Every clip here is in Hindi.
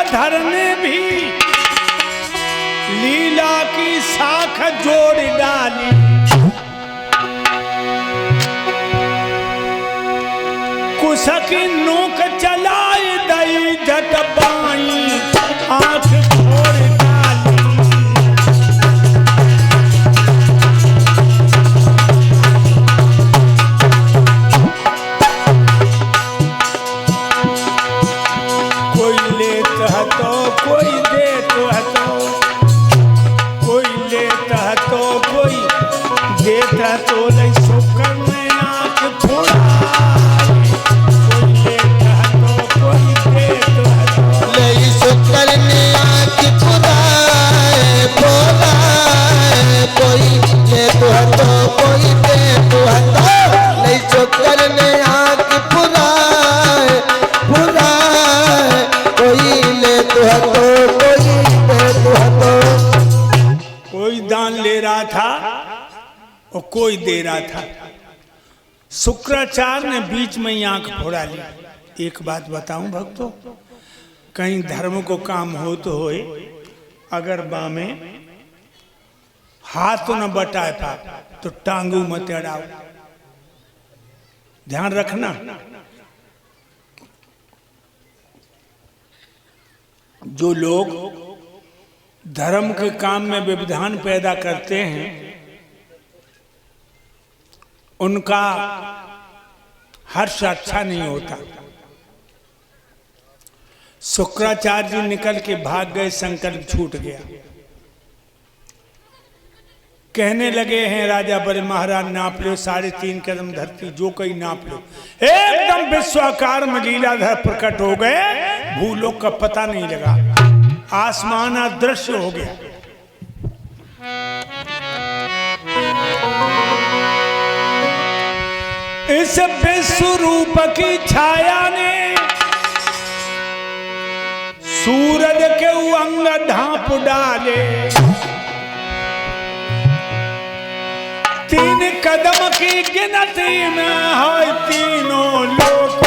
गंगाधर ने भी लीला की शाख जोड़ डाली। कुसकी नोक चलाए दई जट बाई आंख फोड़ डाली। कोई लेत है तो कोई देत है तो, कोई लेत है तो कोई देत है तो ले शुक्र में आंख फोड़ा। कोई दान ले रहा था और कोई दे रहा था। शुक्राचार्य ने बीच में ही आंख फोड़ा ली। एक बात बताऊं भक्तों, कहीं धर्म को काम हो तो होए, अगर बामे हाथ तो न बटाए पाप तो टांगू मत अड़ाओ। ध्यान रखना। जो लोग धर्म के काम में व्यवधान पैदा करते हैं उनका हर्ष अच्छा नहीं होता। शुक्राचार्य जी निकल के भाग गए, संकल्प छूट गया। कहने लगे हैं राजा बड़े महाराज नाप लो 3.5 कदम धरती जो कोई नाप लो। एकदम विश्वाकार में लीलाधर प्रकट हो गए, भूलोक का पता नहीं लगा, आसमान अदृश्य हो गया। इस विश्व रूप की छाया ने सूरज के अंग ढांप डाले। 3 कदम की गिनती में है तीनों लोग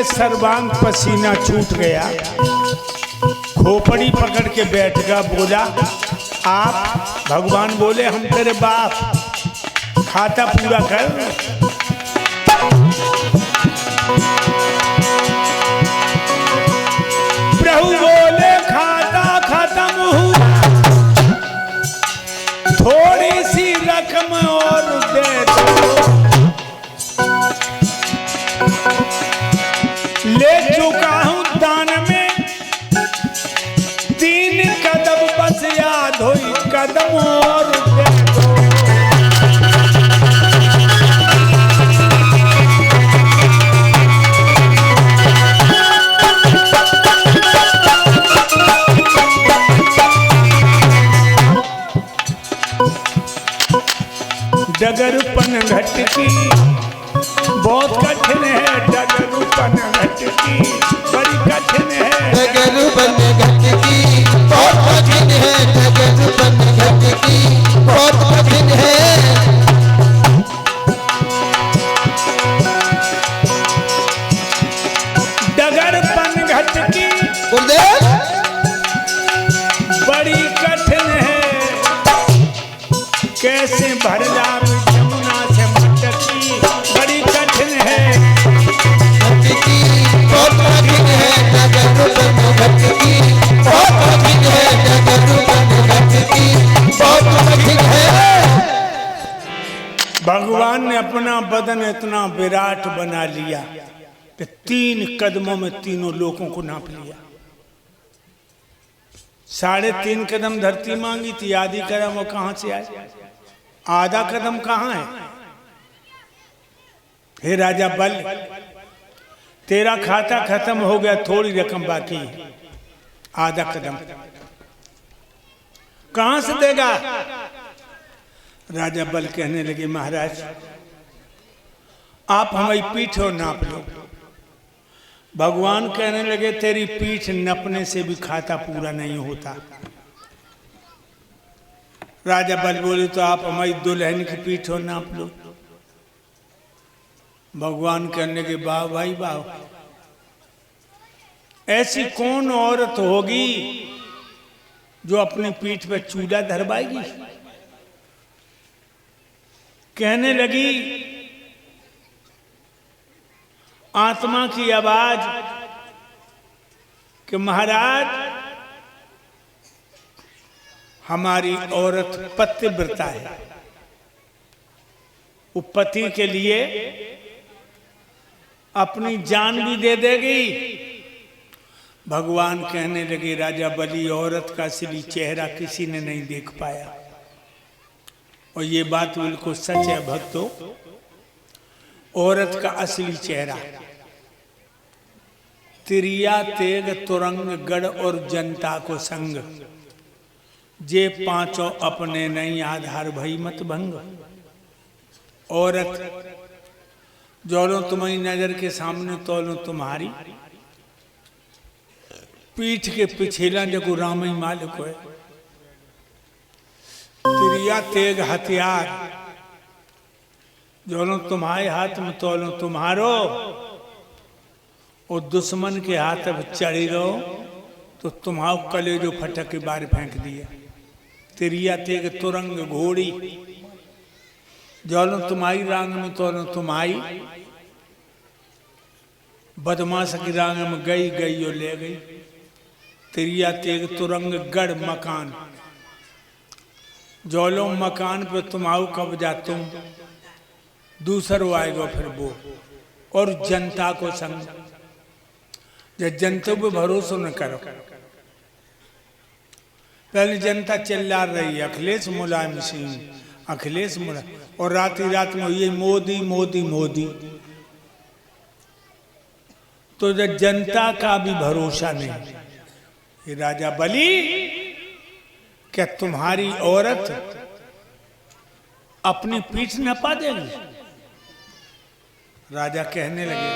सर्वांग पसीना छूट गया। खोपड़ी पकड़ के बैठ गया, बोला आप भगवान बोले हम तेरे बाप, खाता पूरा कर। प्रभु बोले खाता खत्म हुआ, थोड़ी सी रकम और दे दो। ले चुका हूं दान में 3 कदम बस याद हो, कदम और दे दो। डगरपन घट की बहुत कठिन है, डगरूपन घट की बड़ी कठिन है। डगरूपन घट की बहुत कठिन है, डगरूपन घट की बहुत कठिन है। डगरपन घट की गुरुदेव बड़ी कठिन है, कैसे भर जाए यमुना से मटकी बड़ी कठिन है। बहुत कठिन है, डगरूपन घट की बहुत कठिन है, डगरूपन घट की बहुत कठिन है। भगवान ने अपना बदन इतना विराट बना लिया कि 3 कदमों में तीनों लोगों को नाप लिया। 3.5 कदम धरती मांगी थी, आधी कदम वो कहां से आए? आधा कदम कहां है? हे राजा बल, तेरा खाता खत्म हो गया, थोड़ी रकम बाकी है, आधा कदम कहां से देगा? राजा बल कहने लगे महाराज आप हमारी पीठ और नाप लो। भगवान कहने लगे तेरी पीठ नपने से भी खाता पूरा नहीं होता। राजा बल बोले तो आप हमारी दुल्हन की पीठ और नाप लो। भगवान कहने लगे वाह भाई वाह, ऐसी कौन औरत होगी जो अपनी पीठ पे चूल्हा धरवाएगी? कहने लगी आत्मा की आवाज कि महाराज हमारी औरत पतिव्रता है, वो पति के लिए अपनी जान भी दे देगी। भगवान कहने लगे राजा बलि औरत का असली चेहरा किसी ने नहीं देख पाया, और ये बात बिल्कुल सच है भक्तों। औरत का असली चेहरा तिरिया तेग तुरंग गढ़ और जनता को संग, जे पांचों अपने नहीं आधार भई मत भंग। औरत जोलो तुम्हारी नजर के सामने तोलो तुम्हारी, पीठ के पिछेला जगो राम ही मालिक है। तिरिया तेग हथियार जोलो तुम्हारे हाथ में तोलो तुम्हारो, और दुश्मन के हाथ में चढ़ी रहो तो तुम्हारो कलेजो फटक के बाहर फेंक दिया। तिरिया तेग तुरंग घोड़ी जोलो तुम्हारी रांग में तोलो तुम्हारी, बदमाश की रांग में गई गई और ले गई। तिरिया तेग तुरंग गढ़ मकान जोलो मकान पे तुम्हारो कब्जा तुम, दूसरो आएगा फिर वो। और जनता को संग, जब जनता पे भरोसा न करो। पहले जनता चिल्ला रही अखिलेश मुलायम सिंह, अखिलेश मुलायम, और रात ही रात में ये मोदी मोदी मोदी। तो जब जनता का भी भरोसा नहीं, ये राजा बलि क्या तुम्हारी औरत अपनी पीठ नपा देगी? राजा कहने लगे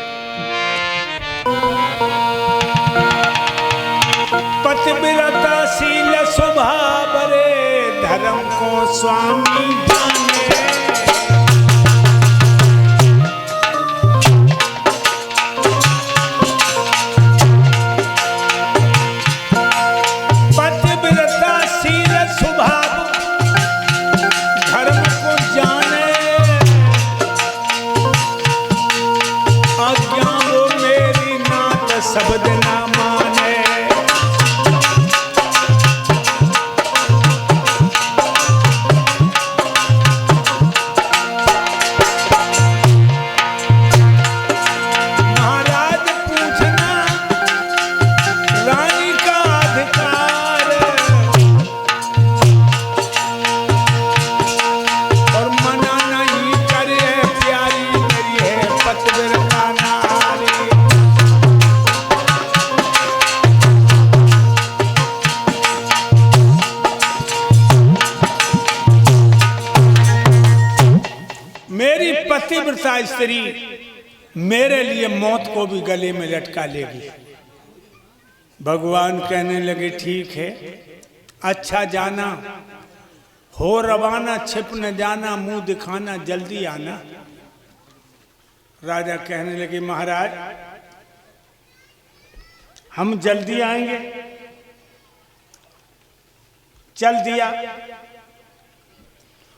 पतिव्रताशील स्वभाव रे, धर्म को स्वामी जाने। पतिव्रताशील स्वभाव धर्म को जाने, आज्ञा वो मेरी नाथ शब्द ना माने। पतिव्रता स्त्री मेरे लिए मौत को भी गले में लटका लेगी। भगवान कहने लगे ठीक है, अच्छा जाना, हो रवाना, छिप न जाना, मुंह दिखाना, जल्दी आना। राजा कहने लगे महाराज हम जल्दी आएंगे। चल दिया,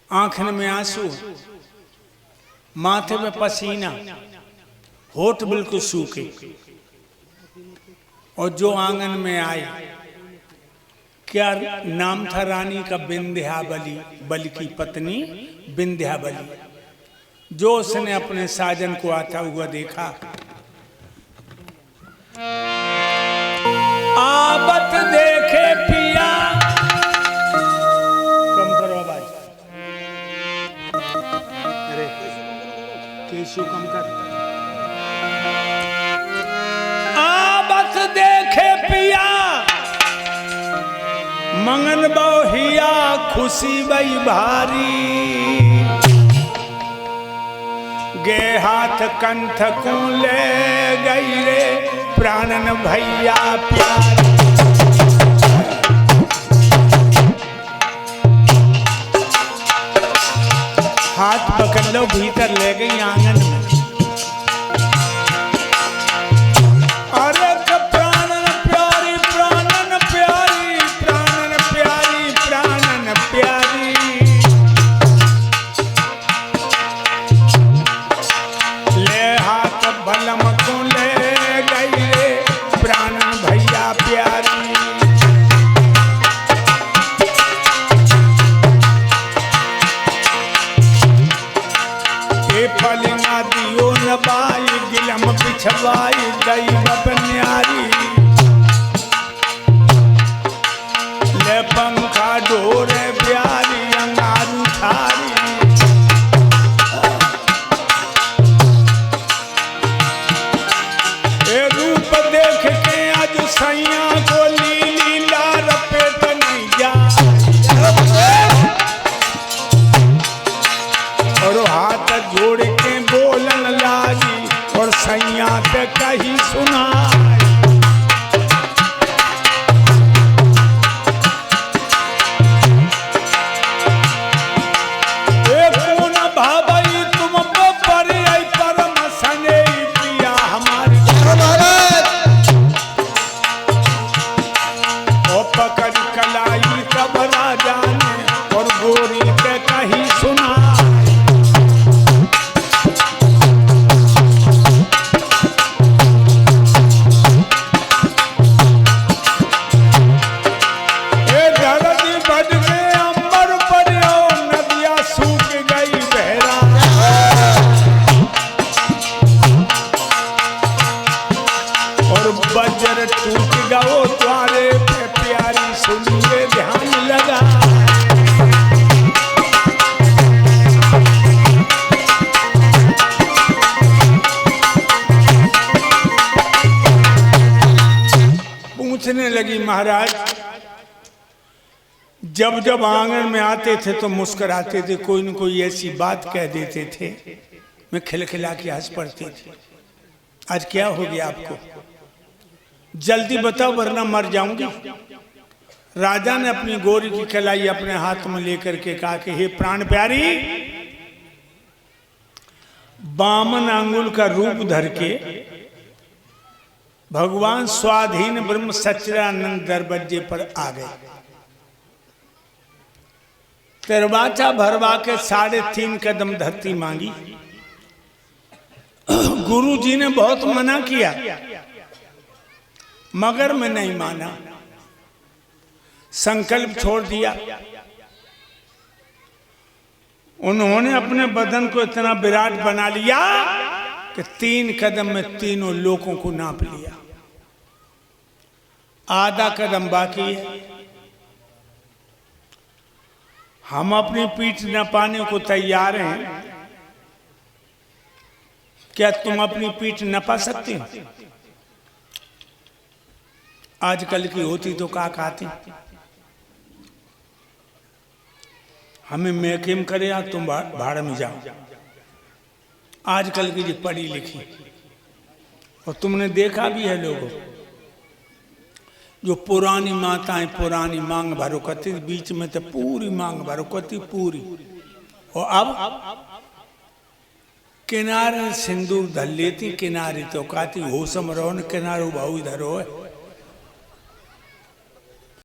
आंखन में आंसू, माथे में पसीना, होठ बिल्कुल सूखे, और जो आंगन में आए, क्या नाम था रानी का? विंध्याबली, बलि की पत्नी विंध्याबली। जो उसने अपने साजन को आता हुआ देखा, आबत देखे पिया, कम करो आवाज, अरे केशु कम कर। मंगन बहुहिया खुशी बई भारी, गे हाथ कंठ को ले गई रे प्राणन भैया प्यारी। हाथ पकड़ लो भीतर ले गई आंगन में। अरे प्राणन प्यारी प्राणन प्यारी प्राणन प्यारी प्राणन प्यारी, ले हाथ बलम को ले गई रे प्राणन भैया प्यारी। पलिंगा दियो नबाई गिलम बिछवाई दैव न्यारी, ले पंखा डोरे प्यारी अंगारू थारी। ए रूप देख के आज सैया को लीली लार पेट नहीं जा, और हाथ जोड़ के बोलन लागी और सैया पे कही सुना। कौन भाई तुम पर परम सने पिया हमारे, और पकड़ कलाई तब राजा ने और गोरी पे कही सुना। बजर टूट गओ द्वारे पे प्यारी सुनिए ध्यान लगा। पूछने लगी महाराज, जब जब आंगन में आते थे तो मुस्कुराते थे, कोई न कोई ऐसी बात कह देते थे, मैं खिलखिला के हंस पड़ती थी। आज क्या हो गया आपको? जल्दी बताओ वरना मर जाऊंगी। राजा ने अपनी गोरी की कलाई अपने हाथ में लेकर के कहा कि हे प्राण प्यारी, बामन अंगुल का रूप धर के भगवान स्वाधीन ब्रह्म सच्चिदानंद दरवाजे पर आ गए। दरवाजा भरवा के 3.5 कदम धरती मांगी। गुरु जी ने बहुत मना किया मगर मैं नहीं माना, संकल्प छोड़ दिया। उन्होंने अपने बदन को इतना विराट बना लिया कि 3 कदम में तीनों लोगों को नाप लिया। आधा कदम बाकी है। हम अपनी पीठ नपाने को तैयार हैं, क्या तुम अपनी पीठ नपा सकते हो? आजकल की होती तो का कहती, हमें महकम करे या तुम भाड़ में जाओ। आजकल की जो पढ़ी लिखी, और तुमने देखा भी है लोगों जो पुरानी माताएं पुरानी मांग भरो करती, बीच में तो पूरी मांग भरो करती पूरी, और अब किनारे सिंदूर धर लेती, किनारे तो कहती होशम रहो न किनारो भाऊ इधर हो।